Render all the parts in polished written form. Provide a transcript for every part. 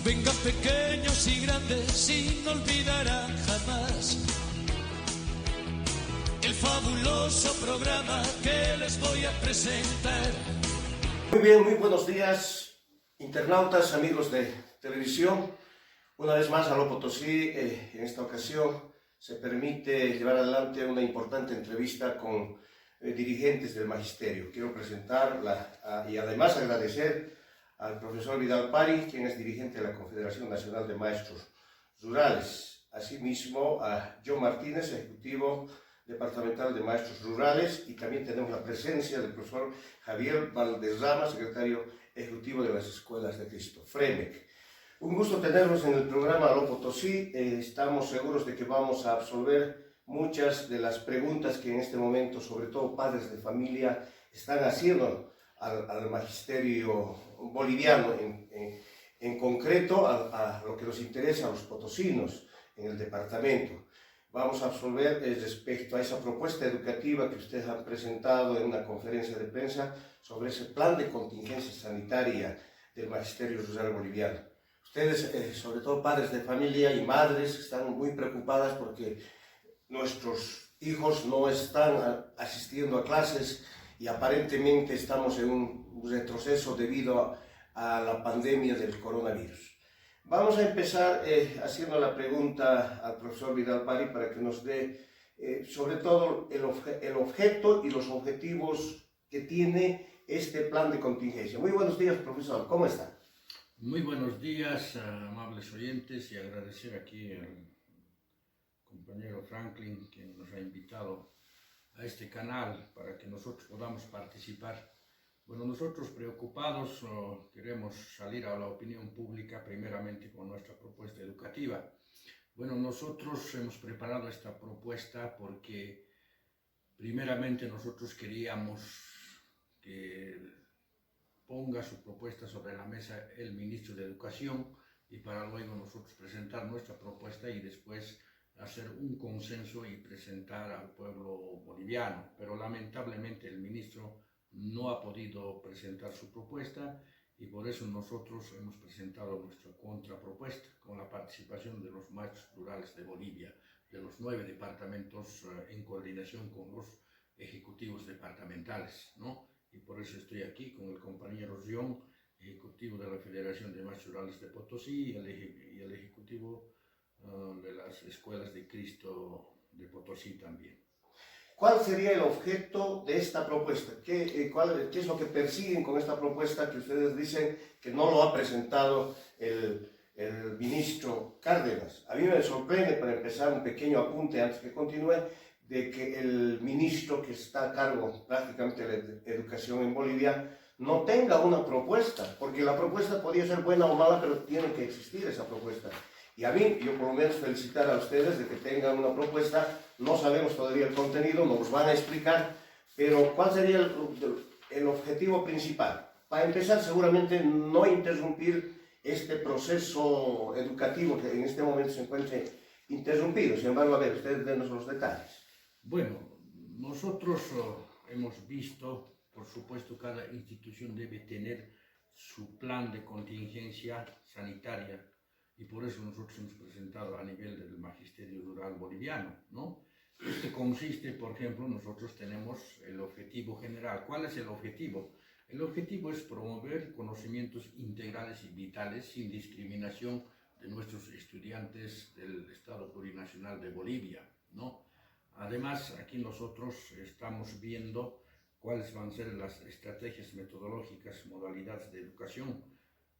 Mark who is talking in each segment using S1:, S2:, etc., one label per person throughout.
S1: Vengan pequeños y grandes y no olvidarán jamás el fabuloso programa que les voy a presentar.
S2: Muy bien, muy buenos días, internautas, amigos de televisión. Una vez más, Aló Potosí, en esta ocasión se permite llevar adelante una importante entrevista con dirigentes del magisterio. Quiero presentarla y además agradecer al profesor Vidal Pari, quien es dirigente de la Confederación Nacional de Maestros Rurales. Asimismo, a John Martínez, ejecutivo departamental de Maestros Rurales, y también tenemos la presencia del profesor Javier Valderrama, secretario ejecutivo de las Escuelas de Cristo, FREMEC. Un gusto tenerlos en el programa Aló Potosí. Estamos seguros de que vamos a absolver muchas de las preguntas que en este momento, sobre todo padres de familia, están haciendo al magisterio boliviano, en concreto a lo que nos interesa a los potosinos en el departamento. Vamos a absolver respecto a esa propuesta educativa que ustedes han presentado en una conferencia de prensa sobre ese plan de contingencia sanitaria del magisterio rural boliviano. Ustedes, sobre todo padres de familia y madres, están muy preocupadas porque nuestros hijos no están asistiendo a clases y aparentemente estamos en un retroceso debido a la pandemia del coronavirus. Vamos a empezar haciendo la pregunta al profesor Vidal Pari para que nos dé sobre todo el objeto y los objetivos que tiene este plan de contingencia. Muy buenos días, profesor, ¿cómo está?
S3: Muy buenos días, amables oyentes, y agradecer aquí al compañero Franklin, que nos ha invitado a este canal para que nosotros podamos participar. Bueno, nosotros preocupados queremos salir a la opinión pública primeramente con nuestra propuesta educativa. Bueno, nosotros hemos preparado esta propuesta porque primeramente nosotros queríamos que ponga su propuesta sobre la mesa el ministro de Educación y para luego nosotros presentar nuestra propuesta y después hacer un consenso y presentar al pueblo boliviano. Pero lamentablemente el ministro no ha podido presentar su propuesta y por eso nosotros hemos presentado nuestra contrapropuesta con la participación de los maestros rurales de Bolivia, de los 9 departamentos en coordinación con los ejecutivos departamentales, ¿no? Y por eso estoy aquí con el compañero John, ejecutivo de la Federación de Maestros Rurales de Potosí y el ejecutivo de las Escuelas de Cristo de Potosí también.
S2: ¿Cuál sería el objeto de esta propuesta? ¿Qué es lo que persiguen con esta propuesta que ustedes dicen que no lo ha presentado el ministro Cárdenas? A mí me sorprende, para empezar, un pequeño apunte antes que continúe, de que el ministro que está a cargo prácticamente de la educación en Bolivia no tenga una propuesta, porque la propuesta podría ser buena o mala, pero tiene que existir esa propuesta. Y a mí, yo por lo menos felicitar a ustedes de que tengan una propuesta. No sabemos todavía el contenido, nos van a explicar, pero ¿cuál sería el objetivo principal? Para empezar, seguramente no interrumpir este proceso educativo que en este momento se encuentra interrumpido. Sin embargo, a ver, ustedes denos los detalles.
S3: Bueno, nosotros hemos visto, por supuesto, cada institución debe tener su plan de contingencia sanitaria y por eso nosotros hemos presentado a nivel del magisterio rural boliviano, ¿no? Este consiste, por ejemplo, nosotros tenemos el objetivo general. ¿Cuál es el objetivo? El objetivo es promover conocimientos integrales y vitales sin discriminación de nuestros estudiantes del Estado Plurinacional de Bolivia, ¿no? Además, aquí nosotros estamos viendo cuáles van a ser las estrategias metodológicas, modalidades de educación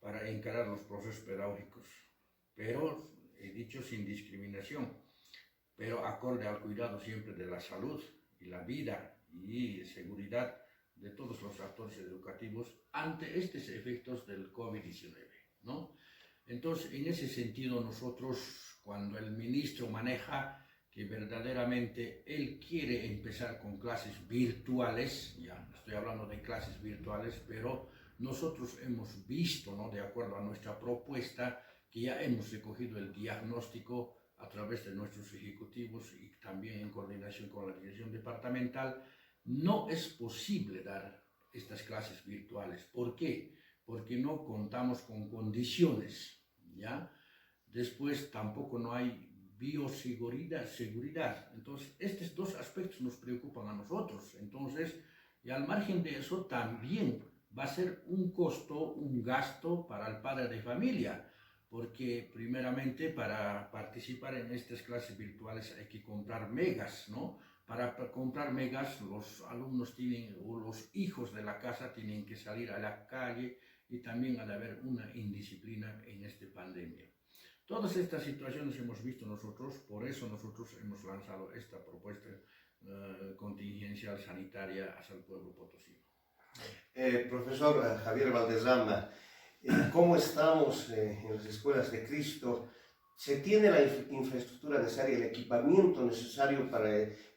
S3: para encarar los procesos pedagógicos, pero he dicho sin discriminación, pero acorde al cuidado siempre de la salud y la vida y seguridad de todos los actores educativos ante estos efectos del COVID-19, ¿no? Entonces, en ese sentido, nosotros, cuando el ministro maneja que verdaderamente él quiere empezar con clases virtuales, ya estoy hablando de clases virtuales, pero nosotros hemos visto, ¿no?, de acuerdo a nuestra propuesta, que ya hemos recogido el diagnóstico a través de nuestros ejecutivos y también en coordinación con la dirección departamental. No es posible dar estas clases virtuales. ¿Por qué? Porque no contamos con condiciones ¿ya? Después tampoco no hay bioseguridad. Entonces, estos dos aspectos nos preocupan a nosotros. Entonces, y al margen de eso, también va a ser un costo, un gasto para el padre de familia, porque primeramente para participar en estas clases virtuales hay que comprar megas, ¿no? Para comprar megas los alumnos tienen, o los hijos de la casa tienen que salir a la calle y también al haber una indisciplina en esta pandemia. Todas estas situaciones hemos visto nosotros, por eso nosotros hemos lanzado esta propuesta contingencial sanitaria hacia el pueblo potosino.
S2: Profesor Javier Valderrama, ¿cómo estamos en las escuelas de Cristo? ¿Se tiene la infraestructura necesaria, el equipamiento necesario para,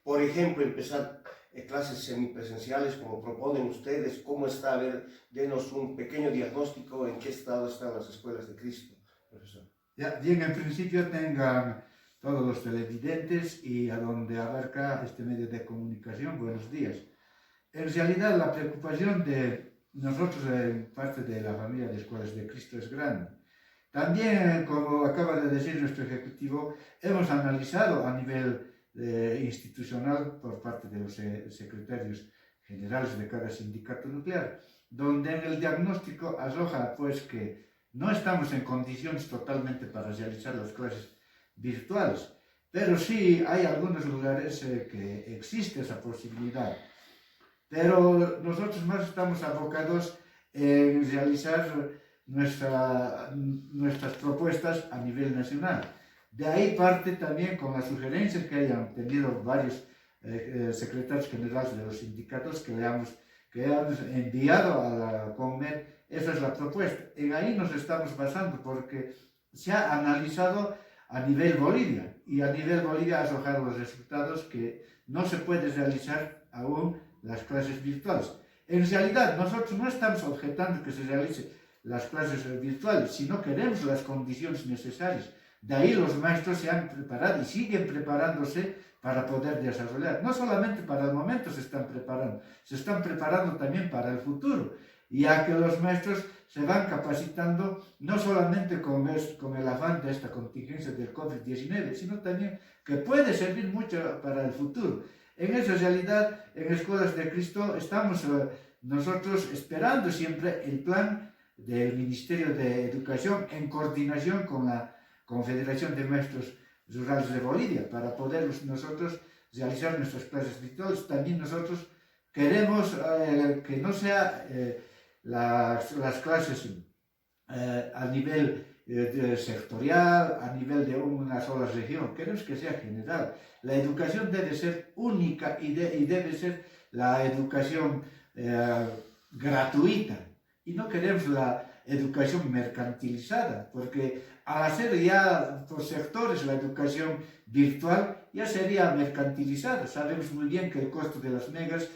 S2: por ejemplo, empezar clases semipresenciales como proponen ustedes? ¿Cómo está? A ver, denos un pequeño diagnóstico en qué estado están las escuelas de Cristo, profesor.
S4: Ya, bien, en principio tengan todos los televidentes y a donde abarca este medio de comunicación, buenos días. En realidad la preocupación de nosotros en parte de la familia de Escuelas de Cristo es grande. También, como acaba de decir nuestro ejecutivo, hemos analizado a nivel institucional por parte de los secretarios generales de cada sindicato nuclear, donde en el diagnóstico arroja pues que no estamos en condiciones totalmente para realizar las clases virtuales, pero sí hay algunos lugares que existe esa posibilidad. Pero nosotros más estamos abocados en realizar nuestras propuestas a nivel nacional. De ahí parte también con las sugerencias que hayan tenido varios secretarios generales de los sindicatos que hemos enviado a la CONMED. Esa es la propuesta. En ahí nos estamos basando porque se ha analizado a nivel Bolivia y a nivel Bolivia ha arrojado los resultados que no se puede realizar aún las clases virtuales. En realidad nosotros no estamos objetando que se realice las clases virtuales, sino queremos las condiciones necesarias. De ahí los maestros se han preparado y siguen preparándose para poder desarrollar. No solamente para el momento se están preparando también para el futuro, ya que los maestros se van capacitando no solamente con el afán de esta contingencia del COVID-19, sino también que puede servir mucho para el futuro. En esa realidad, en Escuelas de Cristo estamos nosotros esperando siempre el plan del Ministerio de Educación en coordinación con la Confederación de Maestros Rurales de Bolivia para poder nosotros realizar nuestras clases virtuales. También nosotros queremos que no sea las clases a nivel sectorial, a nivel de una sola región, queremos que sea general. La educación debe ser única y debe ser la educación gratuita. Y no queremos la educación mercantilizada, porque al hacer ya por sectores la educación virtual ya sería mercantilizada. Sabemos muy bien que el costo de las megas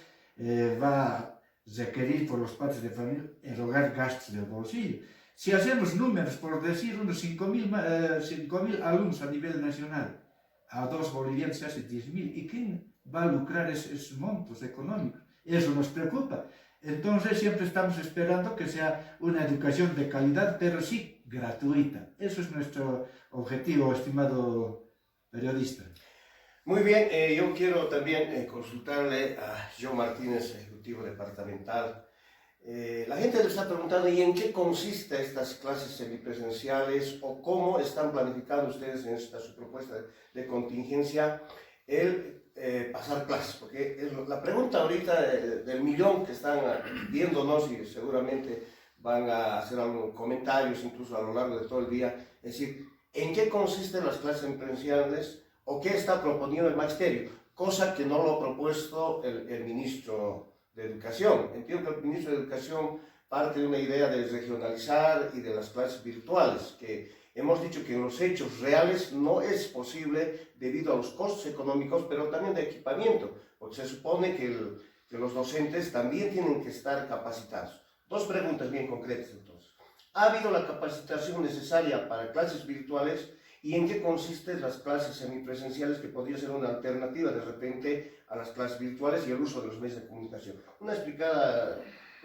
S4: va a requerir por los padres de familia erogar gastos del bolsillo. Si hacemos números, por decir, unos 5.000 alumnos a nivel nacional, a 2 bolivianos se hace 10.000. ¿Y quién va a lucrar esos montos económicos? Eso nos preocupa. Entonces siempre estamos esperando que sea una educación de calidad, pero sí gratuita. Eso es nuestro objetivo, estimado periodista.
S2: Muy bien, yo quiero también consultarle a Joe Martínez, ejecutivo departamental. La gente le está preguntando, ¿y en qué consiste estas clases semipresenciales o cómo están planificando ustedes en su propuesta de contingencia el pasar clases? Porque la pregunta ahorita del millón que están viéndonos y seguramente van a hacer algunos comentarios incluso a lo largo de todo el día, es decir, ¿en qué consisten las clases semipresenciales o qué está proponiendo el magisterio? Cosa que no lo ha propuesto el ministro de Educación. Entiendo que el ministro de Educación parte de una idea de regionalizar y de las clases virtuales, que hemos dicho que en los hechos reales no es posible debido a los costos económicos, pero también de equipamiento, porque se supone que los docentes también tienen que estar capacitados. Dos preguntas bien concretas entonces. ¿Ha habido la capacitación necesaria para clases virtuales y en qué consisten las clases semipresenciales que podría ser una alternativa de repente a las clases virtuales y el uso de los medios de comunicación? Una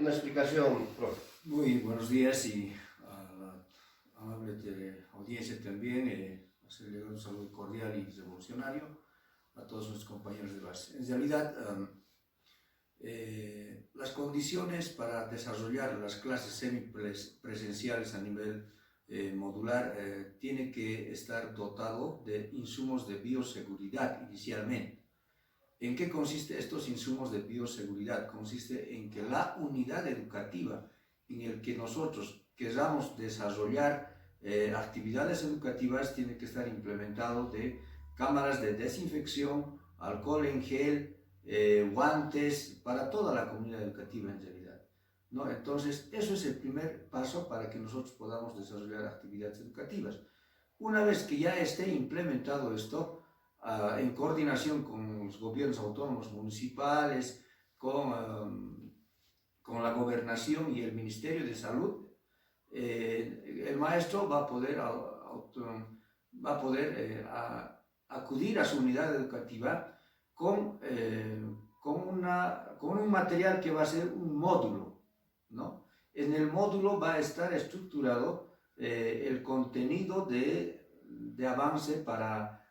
S2: explicación, profe.
S5: Muy buenos días y amable audiencia también, hacer llegar un saludo cordial y revolucionario a todos nuestros compañeros de base. En realidad, las condiciones para desarrollar las clases semipresenciales a nivel modular tiene que estar dotado de insumos de bioseguridad inicialmente. ¿En qué consiste estos insumos de bioseguridad? Consiste en que la unidad educativa en el que nosotros queramos desarrollar actividades educativas tiene que estar implementado de cámaras de desinfección, alcohol en gel, guantes para toda la comunidad educativa en realidad, ¿no? Entonces, eso es el primer paso para que nosotros podamos desarrollar actividades educativas. Una vez que ya esté implementado esto, en coordinación con los gobiernos autónomos municipales, con la gobernación y el Ministerio de Salud, el maestro va a poder acudir a su unidad educativa con un material que va a ser un módulo, ¿no? En el módulo va a estar estructurado el contenido de avance para,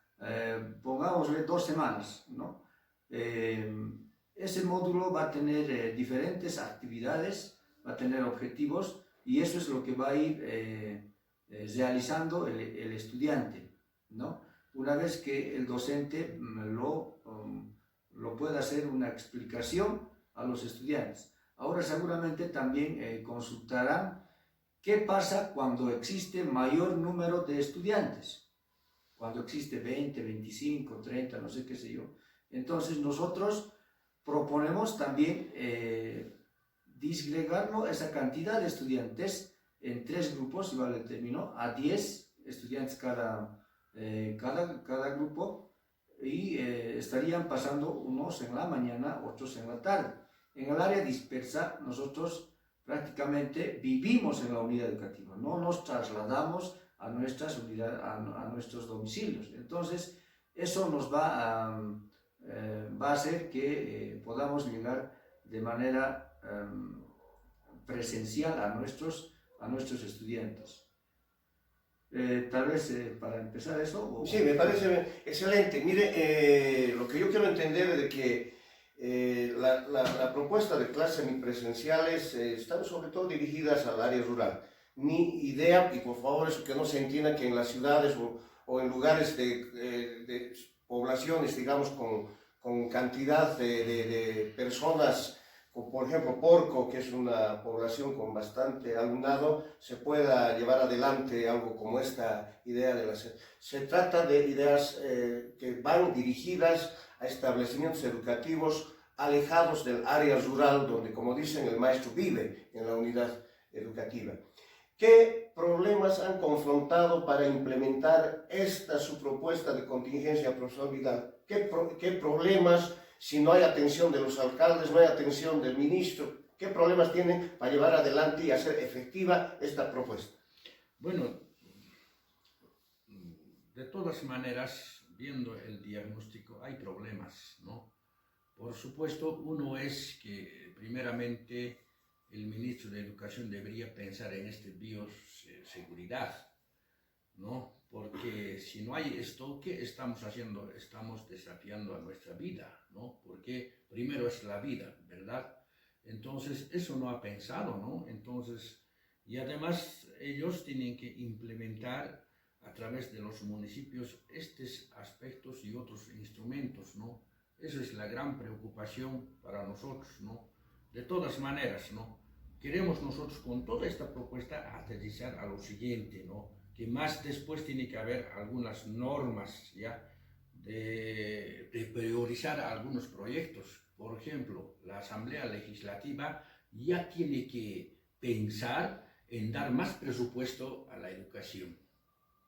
S5: pongámosle, 2 semanas, ¿no? Ese módulo va a tener diferentes actividades, va a tener objetivos, y eso es lo que va a ir realizando el estudiante, ¿no? Una vez que el docente lo pueda hacer una explicación a los estudiantes. Ahora seguramente también consultarán qué pasa cuando existe mayor número de estudiantes, cuando existe 20, 25, 30, no sé qué sé yo. Entonces nosotros proponemos también disgregarlo, esa cantidad de estudiantes, en 3 grupos, si vale el término, a 10 estudiantes cada grupo, y estarían pasando unos en la mañana, otros en la tarde. En el área dispersa nosotros prácticamente vivimos en la unidad educativa, no nos trasladamos a nuestras unidades, a nuestros domicilios. Entonces eso nos va a hacer que podamos llegar de manera presencial a nuestros estudiantes. Tal vez para empezar eso.
S2: Sí, me parece excelente. Mire, lo que yo quiero entender es de que la propuesta de clases semipresenciales están sobre todo dirigidas al área rural. Mi idea, y por favor eso que no se entienda que en las ciudades o en lugares de poblaciones, digamos, con cantidad de personas, como por ejemplo Porco, que es una población con bastante alumnado, se pueda llevar adelante algo como esta idea de Se trata de ideas que van dirigidas a establecimientos educativos alejados del área rural, donde, como dicen, el maestro vive en la unidad educativa. ¿Qué problemas han confrontado para implementar su propuesta de contingencia, profesor Vidal? ¿Qué problemas, si no hay atención de los alcaldes, no hay atención del ministro, qué problemas tienen para llevar adelante y hacer efectiva esta propuesta?
S3: Bueno, de todas maneras, viendo el diagnóstico, hay problemas, ¿no? Por supuesto, uno es que, primeramente, el ministro de Educación debería pensar en bioseguridad, ¿no? Porque si no hay esto, ¿qué estamos haciendo? Estamos desafiando a nuestra vida, ¿no? Porque primero es la vida, ¿verdad? Entonces, eso no ha pensado, ¿no? Entonces, y además ellos tienen que implementar a través de los municipios estos aspectos y otros instrumentos, ¿no? Esa es la gran preocupación para nosotros, ¿no? De todas maneras, ¿no? Queremos nosotros con toda esta propuesta aterrizar a lo siguiente, ¿no? Que más después tiene que haber algunas normas, ¿ya? De priorizar algunos proyectos. Por ejemplo, la Asamblea Legislativa ya tiene que pensar en dar más presupuesto a la educación,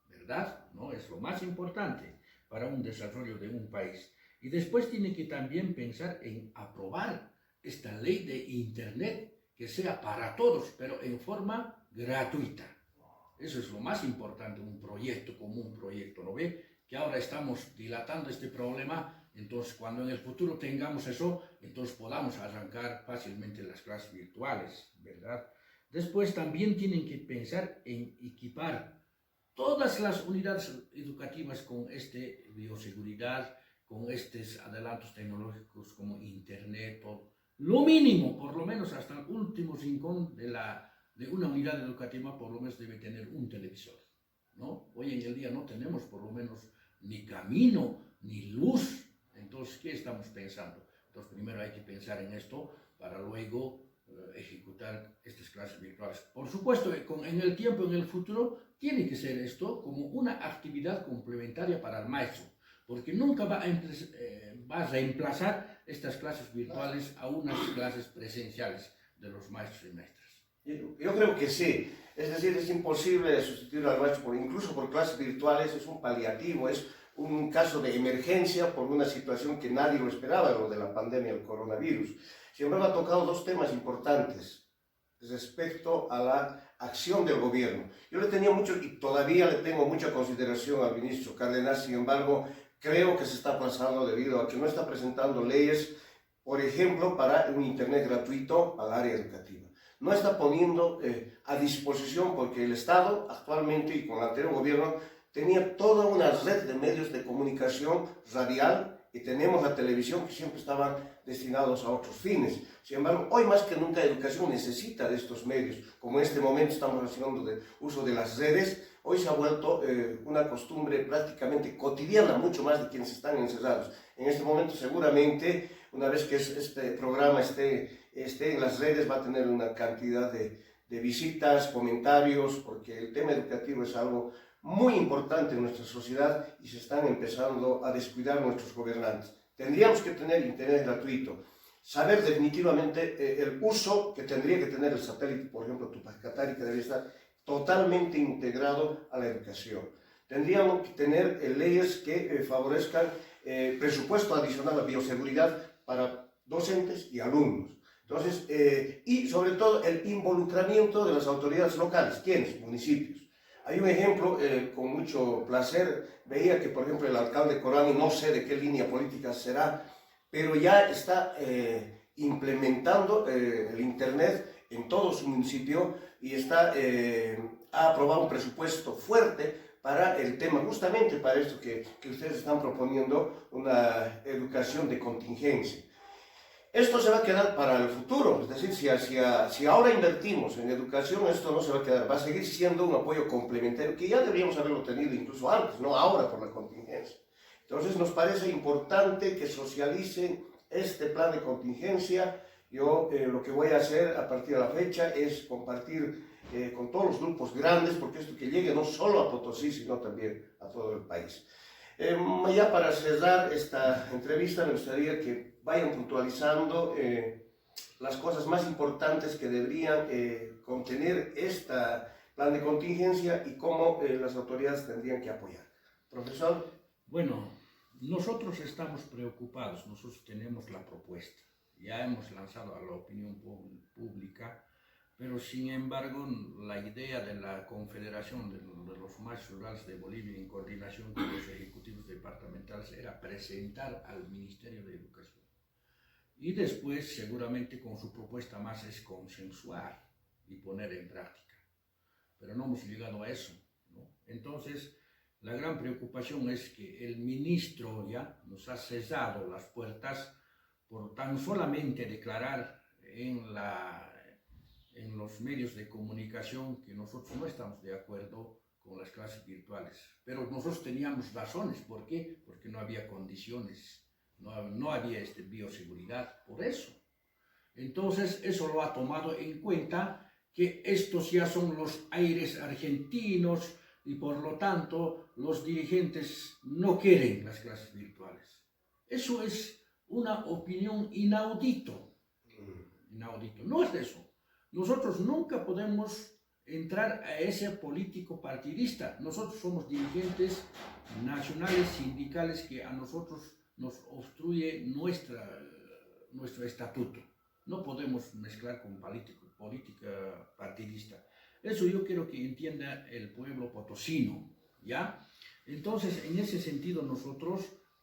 S3: ¿verdad? ¿No? Es lo más importante para un desarrollo de un país. Y después tiene que también pensar en aprobar esta ley de Internet que sea para todos, pero en forma gratuita. Eso es lo más importante, un proyecto como un proyecto, ¿no ve? Que ahora estamos dilatando este problema, entonces cuando en el futuro tengamos eso, entonces podamos arrancar fácilmente las clases virtuales, ¿verdad? Después también tienen que pensar en equipar todas las unidades educativas con bioseguridad, con estos adelantos tecnológicos como internet, lo mínimo, por lo menos hasta el último rincón de una unidad educativa, por lo menos debe tener un televisor, ¿no? Hoy en el día no tenemos por lo menos ni camino, ni luz. Entonces, ¿qué estamos pensando? Entonces, primero hay que pensar en esto para luego ejecutar estas clases virtuales. Por supuesto, en el tiempo, en el futuro, tiene que ser esto como una actividad complementaria para el maestro, porque nunca va a reemplazar estas clases virtuales a unas clases presenciales de los maestros y maestras.
S2: Yo creo que sí, es decir, es imposible sustituir al maestro incluso por clases virtuales, es un paliativo, es un caso de emergencia por una situación que nadie lo esperaba, lo de la pandemia del coronavirus. Sin embargo, ha tocado dos temas importantes respecto a la acción del gobierno. Yo le tenía mucho, y todavía le tengo mucha consideración al ministro Cárdenas, sin embargo, creo que se está pasando debido a que no está presentando leyes, por ejemplo, para un internet gratuito al área educativa. No está poniendo a disposición, porque el Estado actualmente y con el anterior gobierno tenía toda una red de medios de comunicación radial, y tenemos la televisión, que siempre estaban destinados a otros fines. Sin embargo, hoy más que nunca educación necesita de estos medios. Como en este momento estamos haciendo uso de las redes, hoy se ha vuelto una costumbre prácticamente cotidiana, mucho más de quienes están encerrados. En este momento seguramente, una vez que este programa esté en las redes, va a tener una cantidad de visitas, comentarios, porque el tema educativo es algo muy importante en nuestra sociedad y se están empezando a descuidar nuestros gobernantes. Tendríamos que tener internet gratuito, saber definitivamente el uso que tendría que tener el satélite, por ejemplo, Tupac-Katari, que debería estar totalmente integrado a la educación. Tendríamos que tener leyes que favorezcan presupuesto adicional a bioseguridad para docentes y alumnos. Entonces, y sobre todo el involucramiento de las autoridades locales. ¿Quiénes? Municipios. Hay un ejemplo, con mucho placer, veía que, por ejemplo, el alcalde Corani, no sé de qué línea política será, pero ya está implementando el internet en todo su municipio y ha aprobado un presupuesto fuerte para el tema, justamente para esto que ustedes están proponiendo, una educación de contingencia. Esto se va a quedar para el futuro, es decir, si ahora invertimos en educación, esto no se va a quedar, va a seguir siendo un apoyo complementario que ya deberíamos haberlo tenido incluso antes, no ahora por la contingencia. Entonces nos parece importante que socialicen este plan de contingencia. Yo lo que voy a hacer a partir de la fecha es compartir con todos los grupos grandes, porque esto que llegue no solo a Potosí, sino también a todo el país. Ya para cerrar esta entrevista me gustaría que vayan puntualizando las cosas más importantes que deberían contener este plan de contingencia y cómo las autoridades tendrían que apoyar. Profesor.
S3: Bueno, nosotros estamos preocupados, nosotros tenemos la propuesta, ya hemos lanzado a la opinión pública, pero sin embargo la idea de la Confederación de los Maestros Rurales de Bolivia en coordinación con los ejecutivos departamentales era presentar al Ministerio de Educación. Y después, seguramente, con su propuesta más es consensuar y poner en práctica. Pero no hemos llegado a eso, ¿no? Entonces, la gran preocupación es que el ministro ya nos ha cesado las puertas por tan solamente declarar en los medios de comunicación que nosotros no estamos de acuerdo con las clases virtuales. Pero nosotros teníamos razones. ¿Por qué? Porque no había condiciones. No había bioseguridad, por eso. Entonces, eso lo ha tomado en cuenta, que estos ya son los aires argentinos y por lo tanto los dirigentes no quieren las clases virtuales. Eso es una opinión inaudito. No es eso. Nosotros nunca podemos entrar a ese político partidista. Nosotros somos dirigentes nacionales, sindicales, que a nosotros nos obstruye nuestro estatuto. No podemos mezclar con política partidista. Eso yo quiero que entienda el pueblo potosino, ¿ya? Entonces, en ese sentido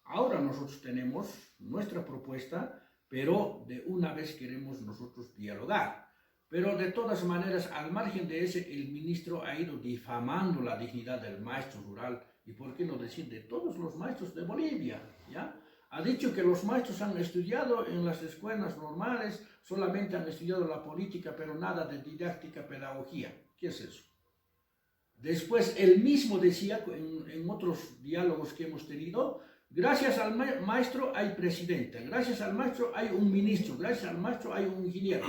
S3: ahora nosotros tenemos nuestra propuesta, pero de una vez queremos nosotros dialogar, Pero de todas maneras, al margen de ese, el ministro ha ido difamando la dignidad del maestro rural, y por qué no decir de todos los maestros de Bolivia, ¿ya? Ha dicho que los maestros han estudiado en las escuelas normales, solamente han estudiado la política, pero nada de didáctica, pedagogía. ¿Qué es eso? Después, él mismo decía en otros diálogos que hemos tenido, gracias al maestro hay presidente, gracias al maestro hay un ministro, gracias al maestro hay un ingeniero.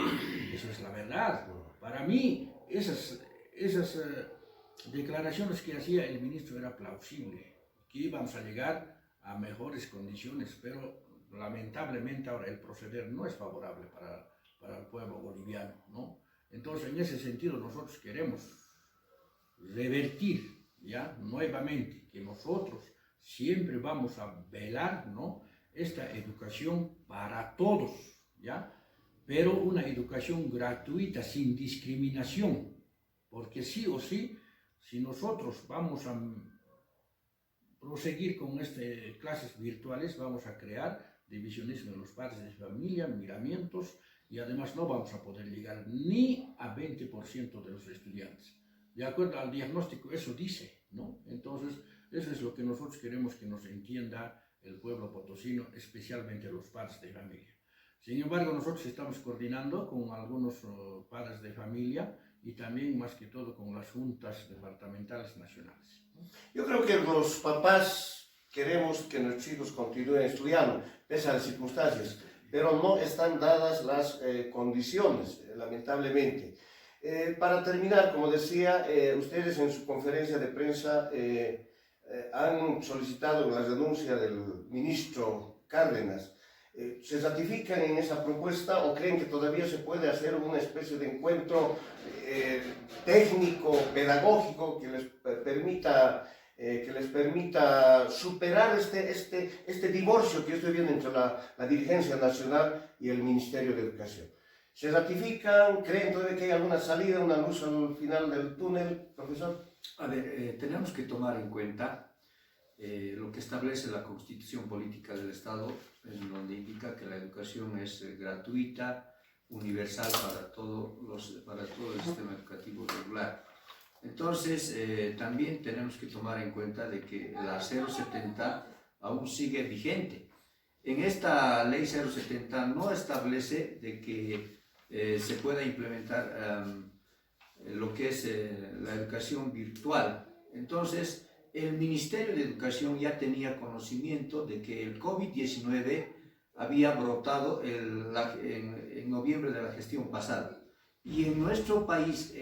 S3: Esa es la verdad. Para mí, esas declaraciones que hacía el ministro era plausible, que íbamos a llegar a mejores condiciones, pero lamentablemente ahora el proceder no es favorable para el pueblo boliviano, ¿no? Entonces, en ese sentido, nosotros queremos revertir, ¿ya? Nuevamente, que nosotros siempre vamos a velar, ¿no? Esta educación para todos, ¿ya? Pero una educación gratuita, sin discriminación, porque sí o sí, si nosotros vamos a proseguir con estas clases virtuales, vamos a crear divisionismo en los padres de familia, miramientos, y además no vamos a poder llegar ni a 20% de los estudiantes. De acuerdo al diagnóstico, eso dice, ¿no? Entonces, eso es lo que nosotros queremos que nos entienda el pueblo potosino, especialmente los padres de familia. Sin embargo, nosotros estamos coordinando con algunos padres de familia y también, más que todo, con las juntas departamentales nacionales.
S2: Yo creo que los papás queremos que nuestros hijos continúen estudiando, pese a las circunstancias, pero no están dadas las condiciones, lamentablemente. Para terminar, como decía, ustedes en su conferencia de prensa han solicitado la renuncia del ministro Cárdenas. ¿Se ratifican en esa propuesta o creen que todavía se puede hacer una especie de encuentro técnico, pedagógico que les permita superar este divorcio que yo estoy viendo entre la dirigencia nacional y el Ministerio de Educación? ¿Se ratifican? ¿Creen todavía que hay alguna salida, una luz al final del túnel, profesor?
S5: A ver, tenemos que tomar en cuenta lo que establece la Constitución Política del Estado, en donde indica que la educación es gratuita, universal para todo el sistema educativo regular. Entonces, también tenemos que tomar en cuenta de que la 070 aún sigue vigente. En esta ley 070 no establece de que se pueda implementar lo que es la educación virtual. Entonces, el Ministerio de Educación ya tenía conocimiento de que el COVID-19 había brotado en noviembre de la gestión pasada. Y en nuestro país,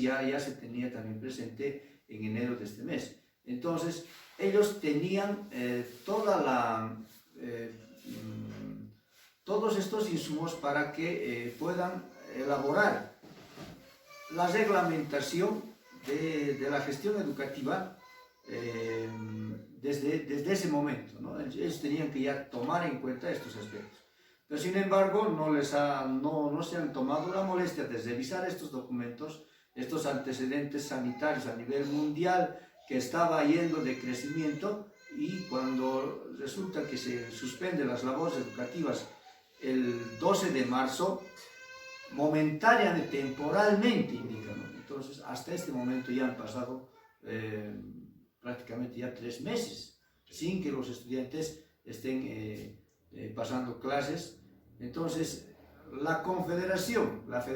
S5: ya se tenía también presente en enero de este mes. Entonces, ellos tenían todos estos insumos para que puedan elaborar la reglamentación de la gestión educativa desde ese momento, ¿no? Ellos tenían que ya tomar en cuenta estos aspectos. Pero sin embargo, no se han tomado la molestia de revisar estos documentos, estos antecedentes sanitarios a nivel mundial que estaba yendo de crecimiento, y cuando resulta que se suspenden las labores educativas el 12 de marzo, momentáneamente, temporalmente, indican, ¿no? Entonces, hasta este momento ya han pasado prácticamente ya 3 meses sin que los estudiantes estén pasando clases. Entonces, la confederación, las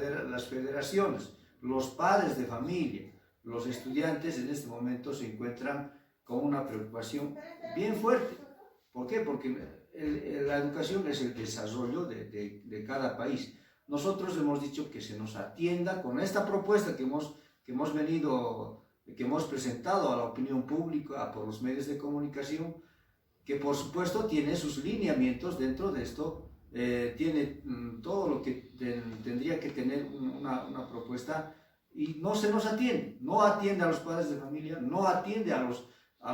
S5: federaciones, los padres de familia, los estudiantes en este momento se encuentran con una preocupación bien fuerte. ¿Por qué? Porque la educación es el desarrollo de cada país. Nosotros hemos dicho que se nos atienda con esta propuesta que hemos presentado a la opinión pública, por los medios de comunicación, que por supuesto tiene sus lineamientos dentro de esto, tiene todo lo que tendría que tener una propuesta, y no se nos atiende, no atiende a los padres de familia, no atiende a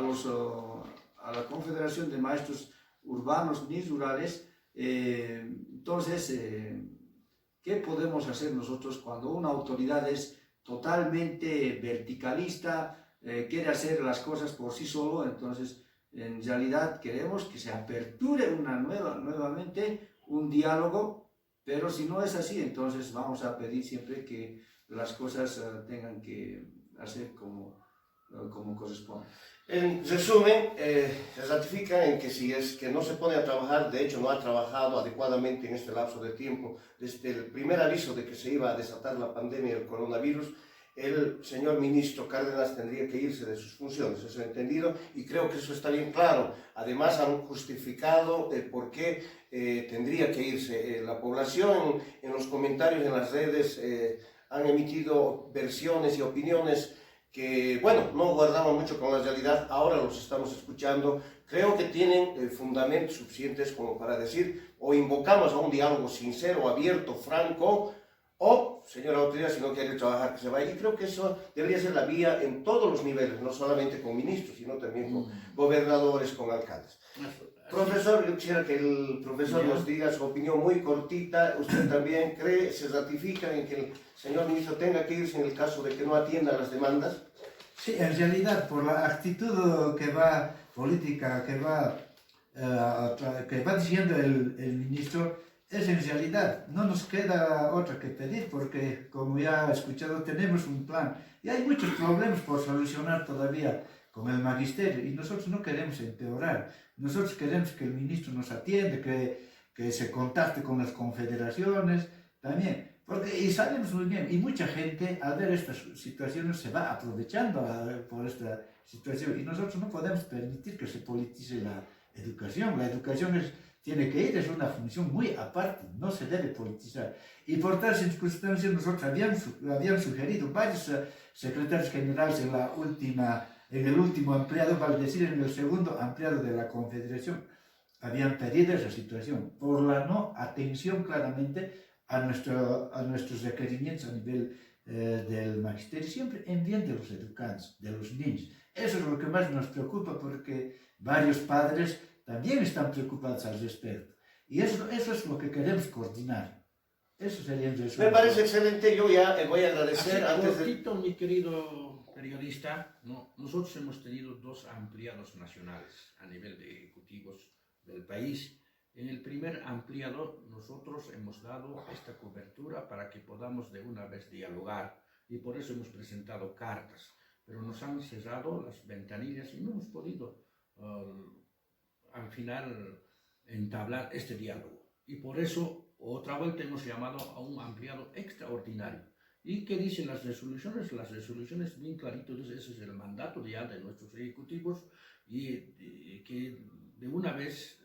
S5: la Confederación de Maestros Urbanos ni Rurales. Entonces, ¿qué podemos hacer nosotros cuando una autoridad es totalmente verticalista, quiere hacer las cosas por sí solo? Entonces, en realidad queremos que se aperture nuevamente un diálogo Pero si no es así, entonces vamos a pedir siempre que las cosas tengan que hacer como corresponde.
S2: En resumen, se ratifica en que si es que no se pone a trabajar, de hecho no ha trabajado adecuadamente en este lapso de tiempo, desde el primer aviso de que se iba a desatar la pandemia del coronavirus, el señor ministro Cárdenas tendría que irse de sus funciones, eso he entendido, y creo que eso está bien claro. Además han justificado el por qué tendría que irse. La población en los comentarios en las redes han emitido versiones y opiniones que, bueno, no guardaban mucho con la realidad, ahora los estamos escuchando. Creo que tienen fundamentos suficientes como para decir, o invocamos a un diálogo sincero, abierto, franco, o, señora autoridad, si no quiere trabajar, que se vaya. Y creo que eso debería ser la vía en todos los niveles, no solamente con ministros, sino también con gobernadores, con alcaldes. Profesor, yo quisiera que el profesor nos diga su opinión muy cortita. ¿Usted también cree, se ratifica en que el señor ministro tenga que irse en el caso de que no atienda las demandas?
S4: Sí, en realidad, por la actitud que va política, que va diciendo el ministro, es en realidad, no nos queda otra que pedir, porque como ya he escuchado, tenemos un plan y hay muchos problemas por solucionar todavía con el magisterio y nosotros no queremos empeorar. Nosotros queremos que el ministro nos atienda, que se contacte con las confederaciones también, porque y sabemos muy bien, y mucha gente al ver estas situaciones se va aprovechando por esta situación y nosotros no podemos permitir que se politice la educación. La educación tiene que ir, es una función muy aparte, no se debe politizar. Y por tal circunstancia nosotros habíamos sugerido varios secretarios generales en el último ampliado, vale decir, en el segundo ampliado de la Confederación, habían pedido esa situación por la no atención claramente a nuestros requerimientos a nivel del magisterio, siempre en bien de los educantes, de los niños. Eso es lo que más nos preocupa porque varios padres también están preocupados al respecto. Y eso es lo que queremos coordinar. Eso sería el resumen.
S2: Me parece excelente. Yo ya voy a agradecer
S3: Cortito, mi querido periodista, nosotros hemos tenido 2 ampliados nacionales a nivel de ejecutivos del país. En el primer ampliado nosotros hemos dado esta cobertura para que podamos de una vez dialogar y por eso hemos presentado cartas, pero nos han cerrado las ventanillas y no hemos podido al final entablar este diálogo. Y por eso otra vuelta hemos llamado a un ampliado extraordinario. ¿Y qué dicen las resoluciones? Las resoluciones bien clarito, ese es el mandato ya de nuestros ejecutivos y que de una vez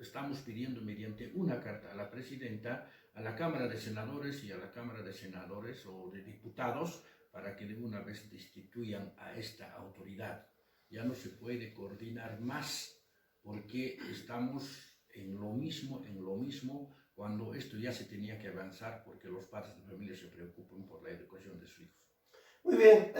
S3: estamos pidiendo mediante una carta a la presidenta, a la Cámara de Senadores y a la Cámara de Senadores o de Diputados para que de una vez destituyan a esta autoridad. Ya no se puede coordinar más porque estamos en lo mismo, cuando esto ya se tenía que avanzar porque los padres de familia se preocupan por la educación de sus hijos.
S2: Muy bien,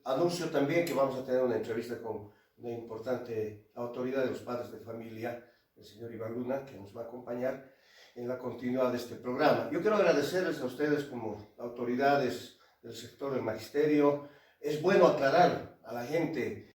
S2: anuncio también que vamos a tener una entrevista con una importante autoridad de los padres de familia, el señor Iván Luna, que nos va a acompañar en la continuidad de este programa. Yo quiero agradecerles a ustedes como autoridades del sector del magisterio. Es bueno aclarar a la gente.